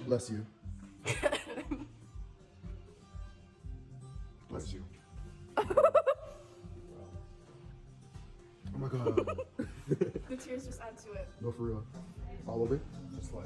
Bless you. Bless you. Oh my god. The tears just add to it. No, for real. All of it? Just like